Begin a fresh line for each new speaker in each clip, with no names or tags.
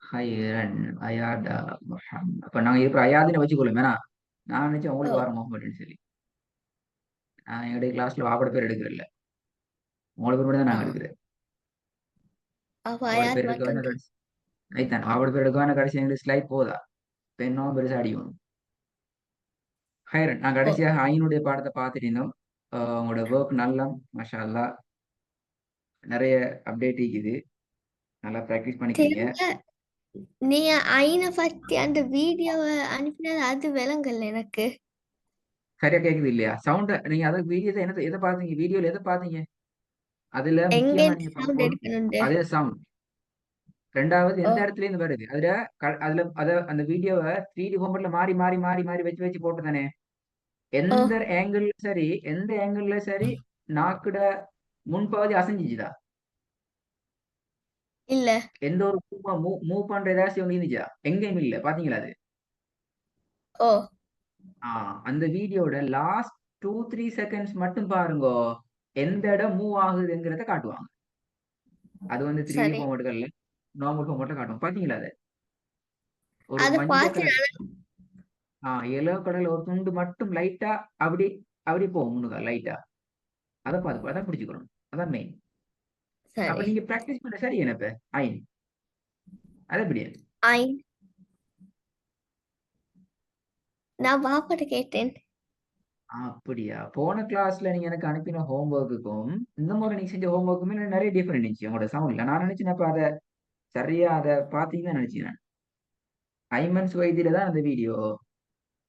ஹைரன் அயாடா முஹம்மத். அப்ப நாங்க இப்ப அயாதுன்னு வச்சுக்கொள்ளும் வேணா. நான் நினைச்சேன்
ஓ
உங்களுக்கு வர முகமதுன்னு சொல்லி. நான் என்னுடைய கிளாஸ்ல வாப்பட பேர் எடுக்கிறேன். உங்களோட பேர் மட்டும் தான்
ஆ
நாங்க எடுக்கிறேன்.
அப்ப
வாப்பட
அயாத்
பேர் எடுக்க வேண்டாம்
மட்டும்தான்.
கடைசி. ஐத்தான் வாப்பட பேர் எடுக்க வேண்டாம் கடைசி எங்களுக்கு ஸ்லைட் போதா. பெண்ணும் பெருசா அடிக்கணும். ஹைரன் நான்
ஓ
கடைசியாக ஐனுடைய பாடத்தை பார்த்துட்டு இருந்தோம். உங்களோட ஒர்க் நல்லா மாஷா அல்லாஹ் நிறைய அப்டேட் இருக்குது. நல்லா ப்ராக்டிஸ் பண்ணிக்கிறீங்க.
திரும்ப நீங்க ஐனை பத்தி அந்த வீடியோவை அனுப்பினது அது விளங்கல எனக்கு.
சரியா கேக்குது இல்லையா? சவுண்ட நீங்க அதாவது வீடியோ என்ன எதை பார்த்தீங்க? வீடியோல எதை பார்த்தீங்க? அதுல
எங்க
முக்கியமா நீங்க
சவுண்ட்
பார்க்கணும்.
எடுக்கணும்னு.
அதே சவுண்ட். ரெண்டாவது
ஓ
எந்த இடத்துல இருந்து வருது? அதுல அதுல அந்த வீடியோவை 3D ஃபார்மட்ல மாறி மாறி மாறி மாறி வச்சு வச்சு போட்டுதானே.
ஓ
எந்த ஆங்கிள் சரி, எந்த ஆங்கிள் சரி, நாக்குட முன்பகுதி அசைஞ்சிச்சுதா?
இல்ல.
எந்த ஒரு மூவ் பண்ற ஏதாச்சும் ஒண்ணு இருந்துச்சா? எங்கேயும் இல்ல. பாத்தீங்களா அது?
ஓ
அந்த வீடியோட லாஸ்ட் 2-3 செகண்ட்ஸ் மட்டும் பாருங்க. எந்த இடம் மூவ் ஆகுதுங்கிறத காட்டுவாங்க. அது வந்து 3D
சரி.
ஃபார்மேட்டுகள்ல நார்மல் ஃபார்மேட்ல காட்டும். பாத்தீங்களா அது? ஒரு
அத
மஞ்சள்
பார்த்து
கலர் எல்லோ கலர்ல ஒரு துண்டு மட்டும் லைட்டா அப்படி அப்படி போகும் முன்னுக்கா லைட்டா. அதை பார்த்து அதான் பிடிச்சுக்கணும். அதான் மெயின். அப்ப
சரி.
நீங்க பிராக்டிஸ் பண்ண சரி என்ன இப்ப ஐன் அது எப்படி?
ஐ நான் பாப்பாட்ட கேட்டேன்.
அப்படியா? போன கிளாஸ்ல நீங்க எனக்கு அனுப்பின ஹோம்ஒர்க்குக்கும் இந்த முறை நீங்க செஞ்ச ஹோம்ஒர்க்குமே நிறைய டிஃபரெண்ட் இருந்துச்சு உங்களோட சவுண்ட்ல. நான் நினைச்சேன் அப்ப அதை சரியா அதை பாத்தீங்கன்னு நினைச்சேன். ஐமன்ஸ் வைத்தியில தான் அந்த வீடியோ.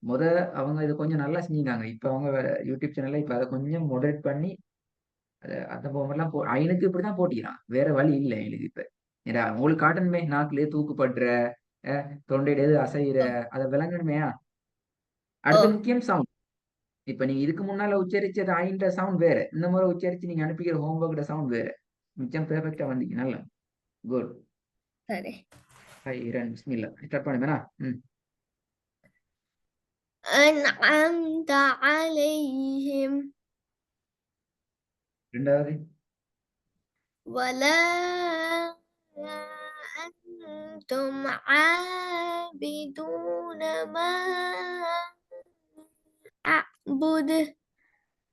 முத அவங்க இது கொஞ்சம் நல்லா செஞ்சிருக்காங்க. இப்ப அவங்க யூடியூப் சேனல்ல இப்ப அதை கொஞ்சம் மொடரேட் பண்ணி அந்த பொம்மெல்லாம் ஐனுக்கு இப்படிதான் போட்டிக்கிறான். வேற வழி இல்லை எங்களுக்கு இப்ப. ஏடா உங்களுக்கு காட்டணுமே நாக்குலயே தூக்குப்படுற தொண்டையில எது அசைகிற அதை விளங்கணுமே.
ஓ
அடுத்த முக்கியம் சவுண்ட். இப்ப நீங்க இதுக்கு முன்னால உச்சரிச்சது ஐன்ற சவுண்ட் வேற. இந்த முறை உச்சரிச்சு நீங்க அனுப்பிக்கிற ஹோம்ஒர்க்கோட சவுண்ட் வேற. மிச்சம் பெர்ஃபெக்டா வந்தீங்க. நல்லா குட்.
சரி.
ஹை ரன் பிஸ்மில்லா ஸ்டார்ட் பண்ணுவேனா? ம்.
أنعمت عليهم
ரெண்டாவது
ولا أنتم عابدون ما أعبد.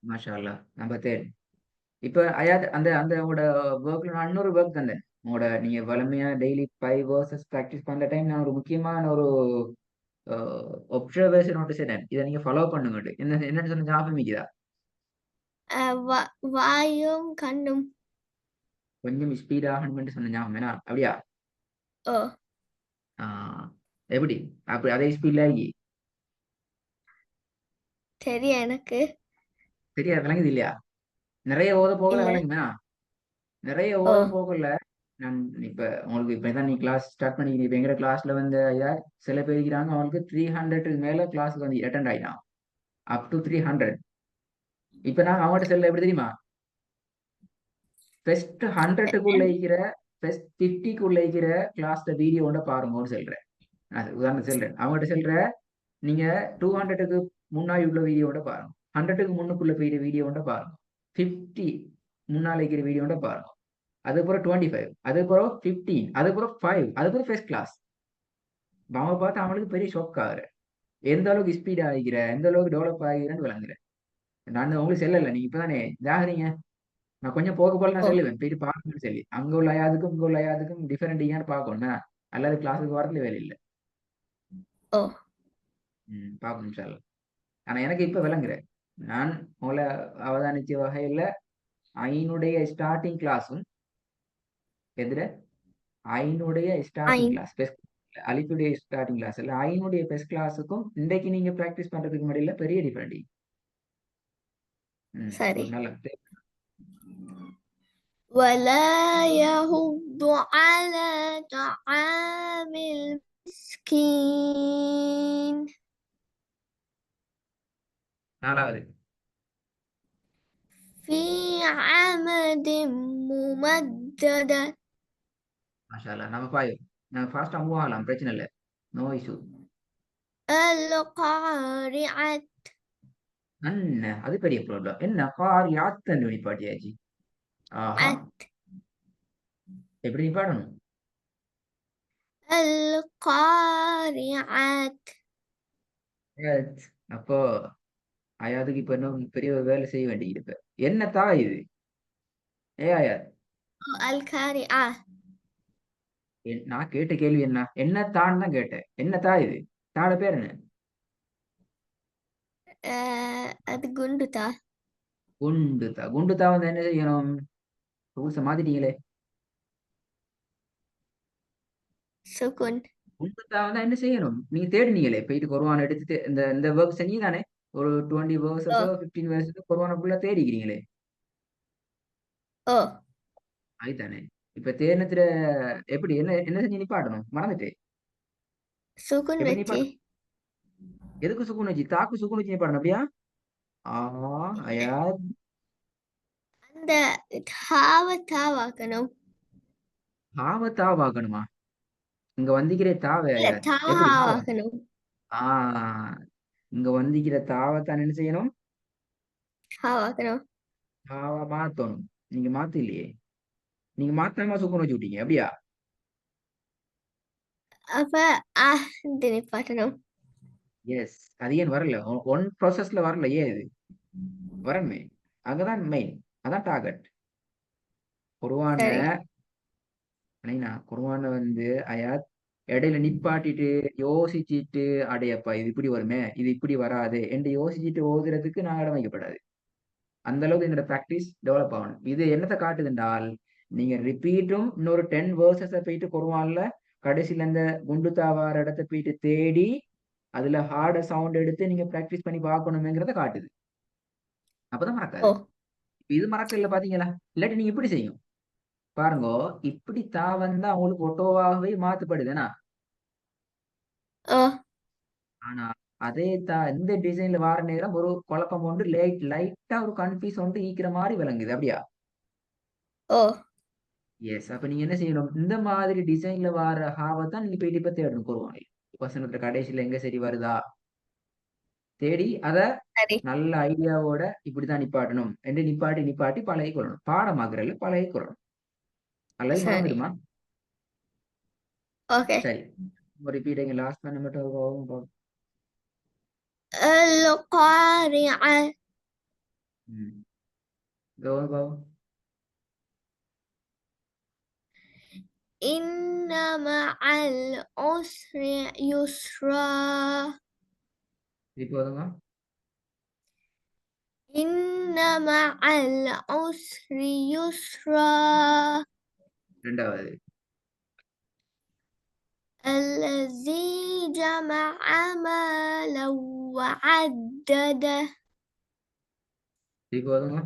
மாஷா அல்லாஹ். Number third. இப்ப அயாத் அந்த அந்த உங்களோட ஒர்க்ல நான் இன்னொரு ஒர்க் தந்தேன். உங்களோட நீங்க வலிமையா டெய்லி 5 verses ப்ராக்டிஸ் பண்ற டைம் நான் ஒரு முக்கியமான ஒரு ஒப்சர்வேஷன் ஒன்று செய்றேன். இதை நீங்க ஃபாலோ பண்ணுங்க. என்னன்னு சொன்ன ஞாபகம் இருக்குதா?
வாயும் கண்ணும்.
கொஞ்சம் ஸ்பீட் ஆகணும்னு சொன்ன ஞாபகம் வேணா? அப்படியா?
ஓ
ஆ, எப்படி? அப்படி அதே ஸ்பீட்ல ஆகி
தெரியும் எனக்கு.
சரியா விளங்குது இல்லையா? நிறைய ஓத போகல
இல்ல.
விளங்குமே. நிறைய
ஓ
ஓத போகல. நான் இப்ப உங்களுக்கு இப்பதான் நீ கிளாஸ் ஸ்டார்ட் பண்ணிக்கிறீங்க. இப்ப எங்கிற கிளாஸ்ல வந்து சில பேர் இருக்கிறாங்க அவங்களுக்கு 300 மேல கிளாஸுக்கு வந்து அட்டெண்ட் ஆயிட்டான். Up to 300. இப்ப நான் அவங்கள்ட்ட செல்ல எப்படி தெரியுமா? ஃபர்ஸ்ட் 100க்குள்ள இருக்கிற ஃபர்ஸ்ட் 50க்குள்ள இருக்கிற கிளாஸ்ல வீடியோ ஒன்றை பாருங்கன்னு சொல்றேன். நான் உதாரணம் சொல்றேன். அவங்ககிட்ட சொல்றேன் நீங்க 200க்கு முன்னாடி உள்ள வீடியோ ஒன்றை பாருங்க. 100க்கு முன்னுக்குள்ள வீடியோ ஒன்றை பாருங்க. 50 முன்னால இருக்கிற வீடியோ ஒன்றை பாருங்க. அதுக்கப்புறம் 25, அதுக்கப்புறம் 15, அதுக்கப்புறம் 5, அதுக்கப்புறம் ஃபர்ஸ்ட் கிளாஸ். அவங்க பார்த்து அவங்களுக்கு பெரிய ஷாக் ஆகுற. எந்த அளவுக்கு ஸ்பீட் ஆகிக்கிற, எந்த அளவுக்கு டெவலப் ஆகிக்கிறேன்னு விளங்குறேன். நான் உங்களுக்கு செல்லல. நீங்க இப்பதானே ஜாகிறீங்க. நான் கொஞ்சம் போக போல நான்
ஓ
சொல்லுவேன். போயிட்டு பார்க்கணும்னு சொல்லி. அங்க உள்ள யாதுக்கும் இங்க உள்ள யாதுக்கும் டிஃபரெண்ட் இருக்கான்னு பார்க்கணும். அல்லாத கிளாஸுக்கு வரதுல வேலை இல்லை.
ஓ
பார்க்கணும் இன்ஷா அல்லாஹ். ஆனா எனக்கு இப்ப விளங்குறேன். நான் உங்களை அவதானிச்ச வகையில ஐனுடைய ஸ்டார்டிங் கிளாஸும் எதிர ஐனுடைய ஸ்டார்டிங்
ஐன்.
கிளாஸ் அலிஃபுடைய ஸ்டார்டிங் கிளாஸ் இல்ல ஐனுடைய பெஸ்ட் கிளாஸுக்கும் இன்றைக்கு நீங்க பிராக்டிஸ் பண்றதுக்கு முன்னாடியில பெரிய டிஃபரெண்ட்.
சரி.
ஒரு நல்ல
ولا يهض على طعام المسكين.
நாலாவது
في عمد ممددة.
மாஷா அல்லாஹ். நம்ம பாய் நம்ம ஃபாஸ்டா மூவ் ஆகலாம். பிரச்சனை இல்லை. No issue.
القارعة.
என்ன அது பெரிய ப்ராப்ளம். என்ன கார் யாத்தன்னு நிப்பாட்டியாச்சு. ஆஹா.
عت.
எப்படி நீ பாடணும்?
القارعة.
Right. அப்போ அயாதுக்கு இப்ப இன்னும் பெரிய ஒரு வேலை செய்ய வேண்டியது இப்ப. என்ன தா இது? அயாத்,
القارعة.
நான் கேட்ட கேள்வி என்ன? என்ன தான் தான் கேட்டேன். என்ன தா இது? தாட பேர் என்ன?
அது குண்டுதா.
குண்டு தா. குண்டு தா வந்து என்ன செய்யணும்? ரூல்ஸ மாத்திட்டீங்களே.
சுகுன்.
குண்டு தா வந்தா என்ன செய்யணும்? நீங்க தேடினீங்களே. போயிட்டு குர்ஆன் எடுத்து இந்த இந்த வேர்க்ஸ் நீ தானே ஒரு 20
ஓ
வேர்ஸஸோ 15 வேர்ஸஸோ குர்ஆனை ஃபுல்லா தேடிக்கிறீங்களே.
ஓ
அதுதானே. இப்ப தேடினத்துல எப்படி என்ன என்ன செஞ்சு நிப்பாட்டணும்? மறந்துட்டு.
சுகுன்
எப்படி
வச்சு.
நிப்பாட்டணும்? எதுக்கு சுக்குன் வச்சு? தாக்கு சுக்குன் வச்சு நிப்பாட்டணும் அப்படியா? ஆ அயாத்,
அந்த தாவ தாவாக்கணும்.
தாவ வாக்கணுமா? இங்க வந்திக்கிற தாவ
இல்ல
அயாத். எப்படி தாவ?
தாவாக்கணும்.
ஆ இங்க வந்திக்கிற தாவத்தான் என்ன செய்யணும்?
தாவாக்கணும்.
தாவ மாத்தணும். நீங்க மாத்து இல்லையே. நீங்க மாத்தாம சுக்குன் வச்சு விட்டீங்க அப்படியா?
அப்ப நிப்பாட்டணும்.
எஸ். அது ஏன் வரல? ஒன் ப்ராசஸ்ல வரல. ஏன் இது வரணுமே? அங்கதான் மெயின். அதான் டார்கெட். குர்ஆன
சரி.
குர்ஆன வந்து அயாத் இடையில நிப்பாட்டிட்டு யோசிச்சுட்டு அடையப்பா இது இப்படி வருமே இது இப்படி வராது என்று யோசிச்சுட்டு ஓதுறதுக்கு நான் இடம் வைக்கப்படாது. அந்த அளவுக்கு என்னோட பிராக்டிஸ் டெவலப் ஆகணும். இது என்னத்தை காட்டுதுன்றால் நீங்க ரிப்பீட்டும் இன்னொரு 10 வேர்சஸ போயிட்டு குர்ஆன்ல கடைசியில அந்த குண்டுத்தா வார இடத்தை போயிட்டு தேடி அதுல ஹார்ட சவுண்ட் எடுத்து நீங்க பிராக்டிஸ் பண்ணி பார்க்கணுமேங்கிறத காட்டுது. அப்பதான்
ஓ
மறக்காது. இது மறக்கல பாத்தீங்களா? இல்லாட்டி நீங்க இப்படி செய்யும் பாருங்க. இப்படி தா வந்தா அவங்களுக்கு ஒட்டோவாகவே மாத்துப்படுதுனா.
ஓ
ஆனா அதே இந்த டிசைன்ல வார நேரம் ஒரு குழப்பம் கொண்டு லைட்டா ஒரு கன்ஃபியூஸ் வந்து ஈக்கிற மாதிரி விளங்குது அப்படியா?
ஓ
எஸ். அப்ப நீங்க என்ன செய்யணும்? இந்த மாதிரி டிசைன்ல வார ஹாவை தான் நீங்க போயிட்டு இப்ப தேடணும் கூறுவாங்க. வசனத்துல கடைசியில எங்க சரி வருதா தேடி அத
சரி
நல்ல ஐடியாவோட இப்படிதான் நிப்பாட்டணும் என்று நிப்பாட்டி நிப்பாட்டி பழகி கொள்ளணும். பாடமாக்குறதுல பழகி கொள்ளணும். அல்லது
சரி.
மறந்துடுமா?
ஓகே.
சரி. ரிப்பீட் எங்க லாஸ்ட் பண்ண மட்டும்.
القارعة.
ம். கௌரவ்.
إن مع العسر يسرا.
இது போதுமா?
إن مع العسر يسرا.
ரெண்டாவது.
الذي جمع مالا وعدده.
இது போதுமா?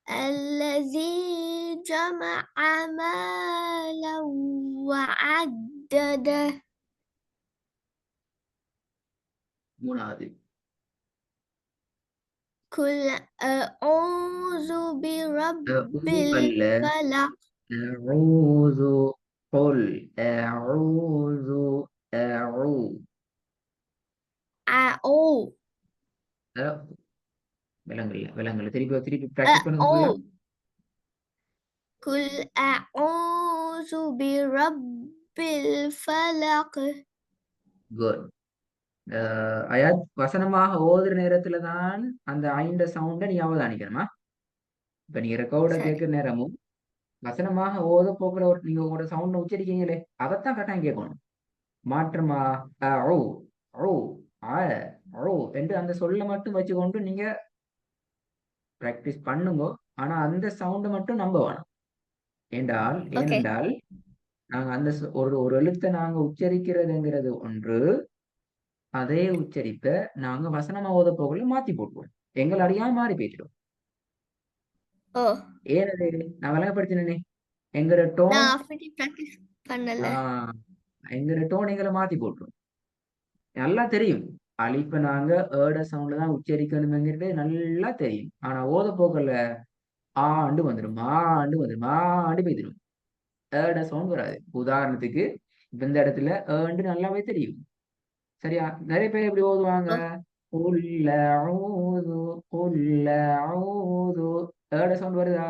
الذي جمع مالا وعدده.
மூணாவது.
قل أعوذ برب
அல்ல.
الفلق.
அஊது. قل أعوذ. أعو.
أعو
விலங்கல்ல விலங்கல்ல திருப்பி திருப்பி பிராக்டிஸ் பண்ணுங்க
أعو
ஃபுல்லா.
قل أعوذ برب الفلق.
குட். அயாத் வசனமாக ஓதுற நேரத்துல தான் அந்த ஐந்த சவுண்ட நீ அவதானிக்கணுமா? இப்ப நீங்க ரெக்கார்ட
சரி.
கேட்கிற நேரமும் வசனமாக ஓத போக்குற ஒரு நீங்க உங்களோட சவுண்ட உச்சரிக்கீங்களே அதைத்தான் கட்டாயம் கேட்கணும். மாற்றமா ஓ ஓ ஆ ஓ என்று அந்த சொல்ல மட்டும் வச்சுக்கொண்டு நீங்க பிராக்டிஸ் பண்ணுங்க. ஆனா அந்த சவுண்ட் மட்டும் நம்ப வேணாம்.
ஓகே.
ஏனென்றால் நாங்க அந்த ஒரு ஒரு எழுத்தை நாங்க உச்சரிக்கிறதுங்கிறது ஒன்று. அதே உச்சரிப்பை நாங்க வசனமா ஓத போகல மாத்தி போட்டுருவோம். எங்களை அறியாம மாறி போயிடும்.
ஓ
ஏனது நான் விளங்கப்படுத்தினேனே எங்கட டோன்.
நான் அப்படி ப்ராக்டிஸ் பண்ணல.
எங்கட டோன் எங்களை மாத்தி போட்டுரும். நல்லா தெரியும். அழிப்ப நாங்க ஏட சவுண்ட்ல தான் உச்சரிக்கணுங்கிறது நல்லா தெரியும். ஆனா ஓத போகல ஆண்டு வந்துடும் ஆண்டு போயிடும். ஏட சவுண்ட் வராது. உதாரணத்துக்கு இப்ப இந்த இடத்துல ஏண்டு நல்லாவே தெரியும். சரியா? நிறைய பேர் எப்படி ஓதுவாங்க?
ஓ
உள்ள ஊது உள்ள ஊது ஏட சவுண்ட் வருதா?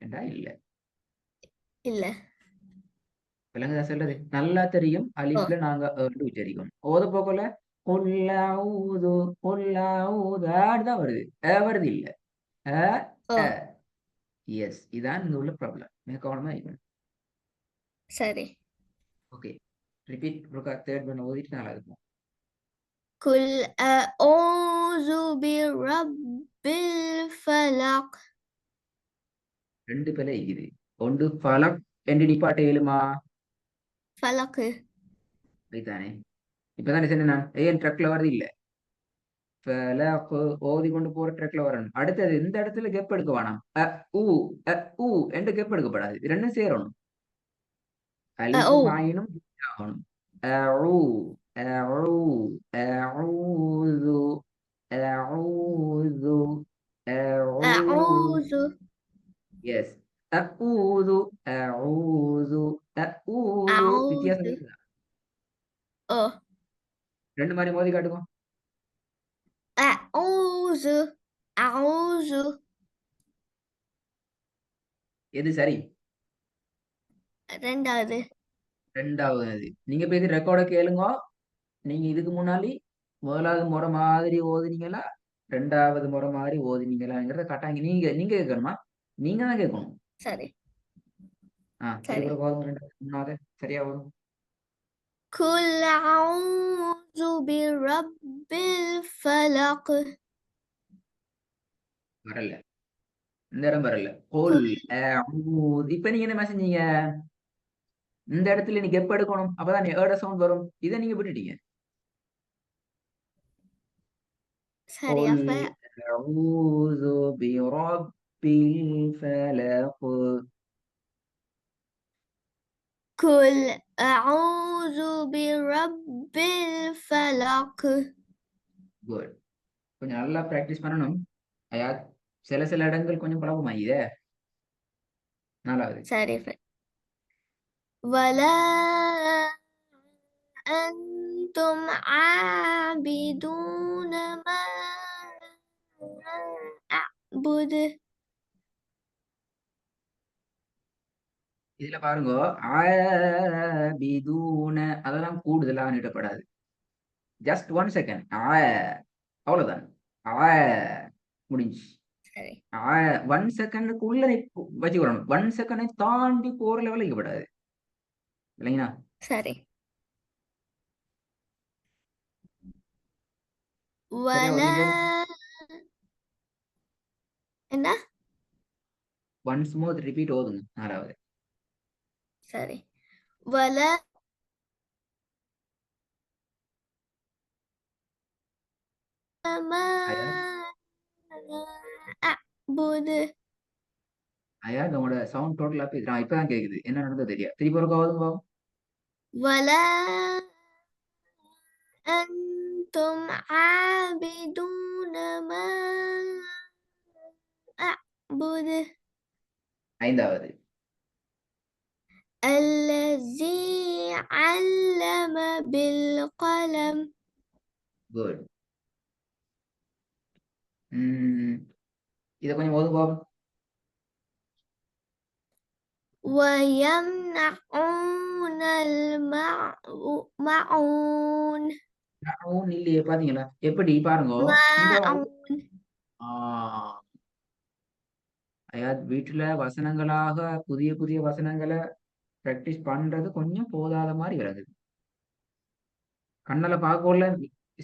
என்றா இல்ல.
இல்ல.
விலங்குதா சொல்றது நல்லா தெரியும்.
ஓ
அலிஃப்ல நாங்க உச்சரிக்கணும். ஓத போக்கல கொல்லாவுது கொல்லாவுது தான் வருது. வருது இல்ல. அ
ஓ
அ எஸ் இதான் இந்த உள்ள ப்ராப்ளம். மிக கவனமா இருக்கணும்.
சரி.
ஓகே ரிப்பீட் தேர்ட் பண்ண ஓதிட்டு நாலாவது போ.
குல் அஊது பிரப்பில் ஃபலக்.
ரெண்டு பேரை இருக்குது. ஒன்று பலம் என்று நிப்பாட்ட இயலுமா?
ஃபலக்கு.
அப்படித்தானே. இப்பதானே சொன்னேன் நான். ஏன் ட்ரக்ல வருது இல்ல. ஃபலக் ஓதி கொண்டு போற ட்ரக்ல வரணும். அடுத்தது இந்த இடத்துல கெப் எடுக்க வேணாம். ஊ ஊ என்று கெப் எடுக்கப்படாது. இது ரெண்டும் சேரணும்.
ஓ
அலிஃபும் ஆயினும் ஆகணும். அஊ அஊ அஊது அஊது அஊ
அஊது.
எஸ் அஊது அஊது அஊது வித்தியாசம்
அஊது.
இருக்குதா?
ஓ
ரெண்டு மாதிரி மோதி காட்டுங்க.
அஊது அஊது.
எது சரி?
ரெண்டாவது.
ரெண்டாவது. நீங்க போய் ரெக்கார்டை கேளுங்க. நீங்க இதுக்கு முன்னாடி முதலாவது முறை மாதிரி ஓதுனீங்களா, ரெண்டாவது முறை மாதிரி ஓதுனீங்களாங்கிறத கட்டாங்க. நீங்க நீங்க கேட்கணுமா? நீங்க தான் கேட்கணும்.
சரி சரி.
திருப்பூர் போதும் ரெண்டாவது மூணாவது சரியா வரும்.
குல் அஊது பிரப்பில் ஃபலக்.
வரல. இந்த இடம் வரல. கோல்
குல்.
இப்ப நீங்க என்ன செஞ்சீங்க? இந்த இடத்துல நீங்க எப்ப எடுக்கணும்? அப்பதான் ஏட சவுண்ட் வரும். இதை நீங்க விட்டுட்டீங்க.
சரி
قل
அப்ப
أعوذ برب الفلق.
குல் அஊது பிரப்பில் ஃபலக்.
குட். கொஞ்சம் நல்லா பிராக்டிஸ் பண்ணணும். ஐயா சில சில இடங்கள் கொஞ்சம் குழப்பமா இதே. நாலாவது.
சரி ولا أنتم عابدون ما أعبد.
இதுல பாருங்க ஆபிதூன அதெல்லாம் கூடுதலா நீட்டப்படாது. Just 1 second. அவ்வளவுதான். ஆ முடிஞ்சு.
சரி
1 செகண்டுக்குள்ள வச்சுக்கணும். 1 செகண்டை தாண்டி போற லெவலில் வைக்கப்படாது. இல்லைங்களா?
சரி.
சரியா
ولا
ஓதிங்க.
என்ன?
ஒன்ஸ் மோர் ரிப்பீட் ஓதுங்க நாலாவது.
சரி. ولا
ஐயா
ما أعبد.
ஐயா உங்களோட சவுண்ட் டோட்டலா போயிடுறான். இப்பதான் கேக்குது. என்ன நடந்தது தெரியாது. திருப்பி ஒரு ஓதுங்க.
ولا أنتم عابدون ما أعبد.
ஐந்தாவது.
الذي علم بالقلم.
குட். இதை கொஞ்சம் ஓதுங்க.
ويمنعون الماعون.
இல்லையே பாத்தீங்களா? எப்படி பாருங்க. இந்த
மாஊன்.
ஐயா வீட்டுல வசனங்களாக புதிய புதிய வசனங்களை பிராக்டிஸ் பண்றது கொஞ்சம் போதாத மாதிரி விளங்குது. கண்ணல பார்க்கல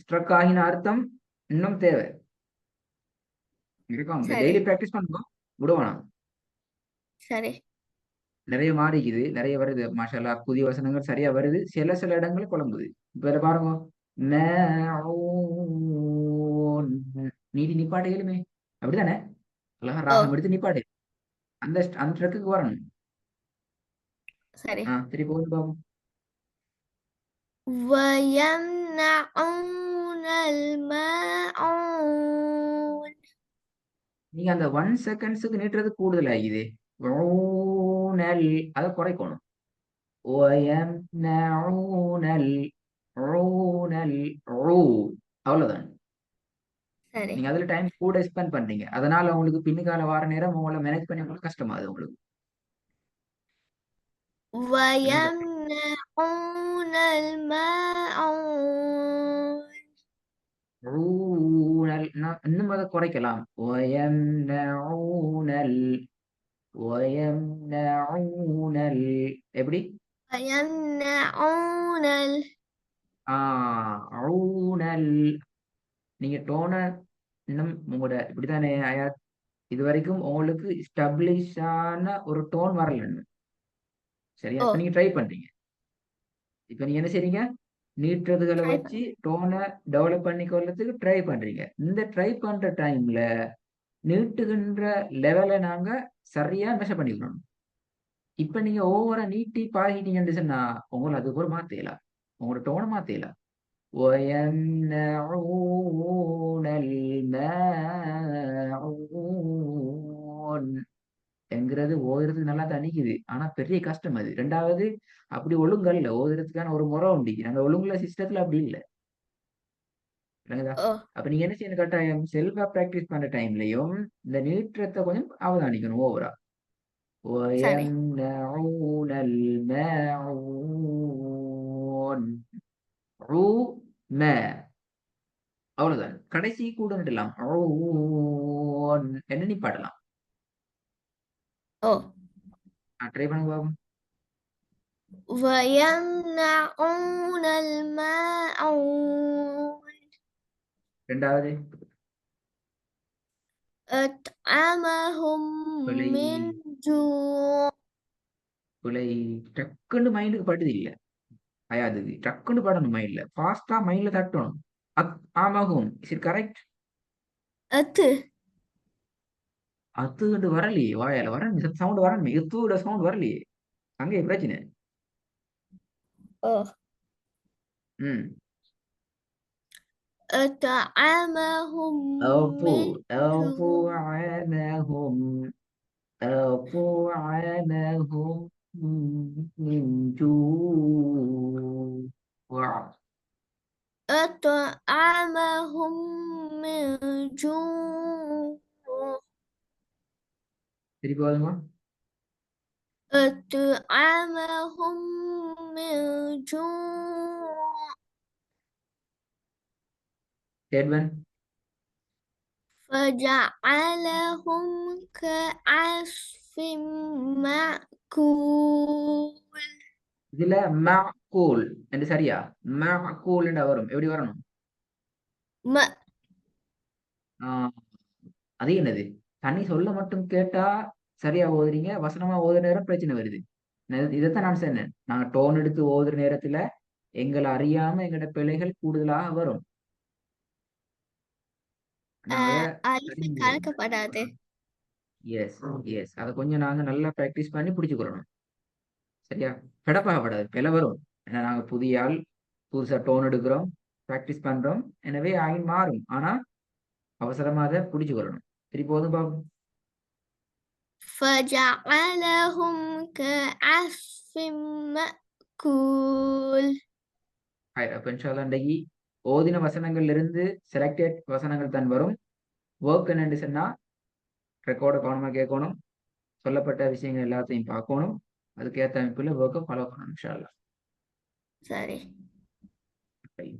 ஸ்ட்ரக் ஆகின அர்த்தம் இன்னும் தேவை இருக்கும்.
சரி
டெய்லி பிராக்டிஸ் பண்ணுவோம். விடுவானா?
சரி
நிறைய மாறிக்குது. நிறைய வருது. மாஷால்லா புதிய வசனங்கள் சரியா வருது. சில சில இடங்கள் குழம்புது. இப்ப இதை பாருங்க. மஊன். நீதி நிப்பாட்டையிலுமே அப்படித்தானே? அழகா
ஓ
ராகம் எடுத்து நிப்பாட்டு. அந்த அந்த ட்ரக்குக்கு வரணும்.
சரி.
திருப்பி வந்து பாப்போம்.
ويمنعون الماعون.
நீங்க அந்த 1 செகண்ட்ஸுக்கு நீட்டுறது கூடுதல் ஆகிது. ஊனல் அதை குறைக்கணும். ஒயம்னஊனல் ஊனல் ஊ அவ்வளவுதான்.
சரி
நீங்க அதுல டைம் கூட ஸ்பெண்ட் பண்றீங்க. அதனால உங்களுக்கு பின்னுக்கால வார நேரம் உங்களை மேனேஜ் பண்ணி உங்களுக்கு கஷ்டமாகுது உங்களுக்கு.
ويمنعون الماعون
இன்னும் அதை குறைக்கலாம் ويمنعون எப்படி
ويمنعون
ஊனல் நீங்க டோனை இன்னும் உங்களோட இப்படித்தானே இது வரைக்கும் உங்களுக்கு ஸ்டபிளிஷான ஒரு டோன் வரல இன்னும். சரியா? இப்ப
ஓ
நீங்க ட்ரை பண்றீங்க. இப்ப நீங்க என்ன செய்றீங்க? நீட்டுறதுகளை
ட்ரை
வச்சு டோனை டெவலப் பண்ணிக்கொள்ளதுக்கு ட்ரை பண்றீங்க. இந்த ட்ரை பண்ற டைம்ல நீட்டுகின்ற லெவலை நாங்க சரியா மெஷர் பண்ணிக்கணும். இப்ப நீங்க ஓவரா நீட்டி பாகிட்டீங்கன்னு சொன்னா உங்களை அது கூட மாத்தலாம், உங்களோட டோனை மாத்தலாம். ويمنعون الماعون என்கிறது ஓதுறதுக்கு நல்லா தணிக்குது, ஆனா பெரிய கஷ்டம் அது. ரெண்டாவது அப்படி ஒழுங்கல்ல ஓதுறதுக்கான ஒரு முறை உண்டு, அந்த ஒழுங்குல சிஸ்டத்துல அப்படி இல்லை. விளங்குதா?
ஓ
அப்ப நீங்க என்ன செய்யணும், கட்டாயம் செல்ஃபா பிராக்டிஸ் பண்ற டைம்லயும் இந்த நீற்றத்தை கொஞ்சம் அவதானிக்கணும் ஓவரா.
சரி
ويمنعون الماعون ما அவ்வளவுதான். கடைசி கூட நிடலாம் என்ன நீ பாடலாம்.
ஓ
ட்ரை பண்ணுங்க பாப்போம்.
ويمنعون الماعون
ரெண்டாவது
أطعمهم
பிழை
من جوع
பிழை டக்குன்னு மைண்டுக்கு படுது இல்ல. அயாதுக்கு டக்குன்னு படணும் மைண்ட்ல, ஃபாஸ்டா மைண்ட்ல தட்டணும். ஆமாகும், இஸ் இட் கரெக்ட்?
أت
அது வரலையே, வாயால வரணும், சவுண்ட் வரணுமே, எத்தோட சவுண்ட் வரலையே, அங்கே பிரச்சனை.
أو
ம்
أطعمهم
أوفوا
من
أوفوا
جوع
عنهم أوفوا عنهم من جوع.
أطعمهم من جوع
திருப்பி போதுமா?
أطعمهم من جوع
தேர்வன்
فجعلهم كعصف مأكول
இதுல மஅகூல் என்று சரியா? மஅகூல் என்று வரும், எப்படி வரணும்?
ما
அது என்னது? தனி சொல்ல மட்டும் கேட்டா சரியா ஓதுறீங்க, வசனமா ஓதுற நேரம் பிரச்சனை வருது. இதைத்தான் நான் சொன்னேன், நாங்க டோன் எடுத்து ஓதுற நேரத்துல எங்களை அறியாம எங்களோட பிழைகள் கூடுதலாக வரும். நாங்க
அலிஃப் கலக்கப்படாது
எஸ் எஸ் அதை கொஞ்சம் நாங்க நல்லா ப்ராக்டிஸ் பண்ணி பிடிச்சுக்கிறோம். சரியா? பெடப்பாகப்படாது, பிழை வரும். ஏன்னா நாங்க புதிய ஆள், புதுசா டோன் எடுக்கிறோம், ப்ராக்டிஸ் பண்றோம், எனவே ஆயின் மாறும். ஆனா அவசரமா அதை பிடிச்சுக்கிறணும். சரி போதும் பாபு.
فجعلهم كعصف مأكول
அப்ப இன்ஷால்லா இன்றைக்கு ஓதின வசனங்கள்ல இருந்து செலக்டட் வசனங்கள் தான் வரும். ஒர்க் என்னன்னு சொன்னா ரெக்கார்டை கவனமா கேட்கணும், சொல்லப்பட்ட விஷயங்கள் எல்லாத்தையும் பார்க்கணும், அதுக்கேற்ற அமைப்புல ஒர்க்கை ஃபாலோ பண்ணணும் இன்ஷால்லா.
சரி
சரி.